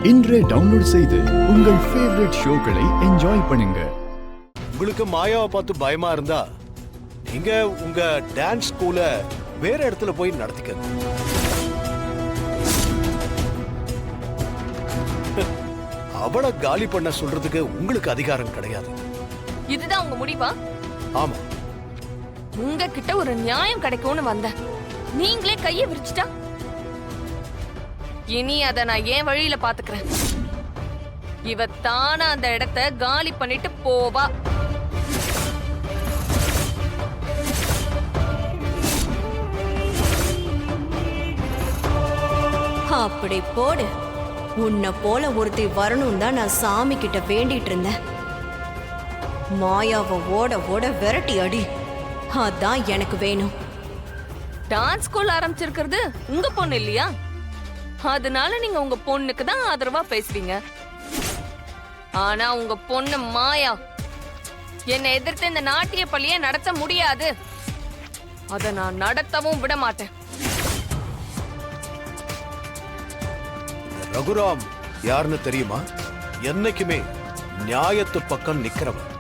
இன்றே டவுன்லோட் செய்து உங்கள் ஃபேவரட் ஷோக்களை என்ஜாய் பண்ணுங்க. உங்களுக்கு மாயாவை பார்த்து பயமா இருந்தா நீங்க உங்க டான்ஸ் ஸ்கூல வேற இடத்துல போய் நடத்திக்கங்க. அவளை காலி பண்ண சொல்றதுக்கு உங்களுக்கு அதிகாரம் கிடையாது. இதுதான் உங்க முடிவா? ஆமா. உங்ககிட்ட ஒரு நியாயம் கிடைக்கும்னு வந்தேன். நீங்களே கையை விரிச்சிட்டா இனி அத நான் ஏன் வழியில பாத்துக்கிறேன். இவ தானா அந்த இடத்தை காலி பண்ணிட்டு போவா. அப்படி போடு. உன்னை போல ஒருத்தி வரணும் தான் நான் சாமி கிட்ட வேண்டிட்டு இருந்தேன். மாயாவை ஓட ஓட விரட்டி அடி, அதான் எனக்கு வேணும். டான்ஸ் ஸ்கூல் ஆரம்பிச்சிருக்கிறது உங்க பொண்ணு இல்லையா? அதனால நீங்க உங்க பொண்ணுக்கு தான் ஆதரவா பேசுறீங்க. ஆனா உங்க பொண்ணு மாயா என்னை எதிர்த்து இந்த நாட்டிய பள்ளியை நடத்த முடியாது. அத நான் நடத்தவும் விட மாட்டேன். ரகுராம் யாருன்னு தெரியுமா? என்னைக்குமே நியாயத்து பக்கம் நிக்கிறவன்.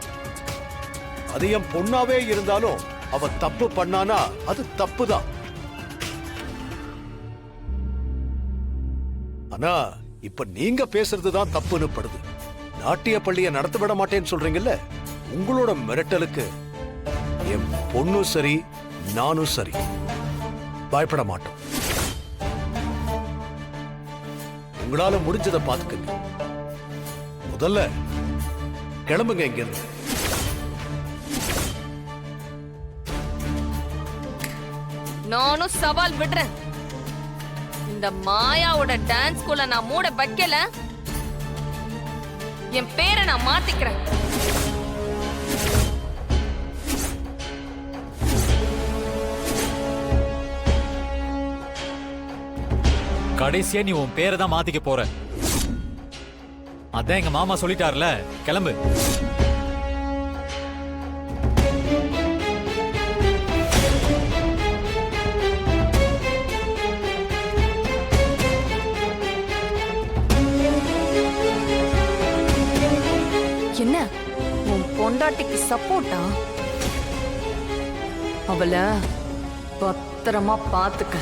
அது என் பொண்ணாவே இருந்தாலும் அவ தப்பு பண்ணானா அது தப்புதான். ஆனா இப்ப நீங்க பேசுறதுதான் தப்புன்னு படுது. நாட்டிய பள்ளியை நடத்த விட மாட்டேன்னு சொல்றீங்கல்ல, உங்களோட மிரட்டலுக்கு என் பொண்ணும் சரி நானும் சரி பயப்பட மாட்டோம். உங்களால முடிஞ்சதை பாத்துக்கங்க. முதல்ல கிளம்புங்க இங்க இருந்து. நானும் சவால் விடுறேன். இந்த மாயாவோட டான்ஸ் ஸ்கூல நான் மூட வைக்கல, என் பேரை நான் மாத்திக்கிறேன். கடைசியா நீ உன் பேரை தான் மாத்திக்க போற. அதான் எங்க மாமா சொல்லிட்டார்ல, கிளம்பு. என்ன உன் பொண்டாட்டிக்கு சப்போர்ட்டா? அவளை பத்திரமா பாத்துக்க.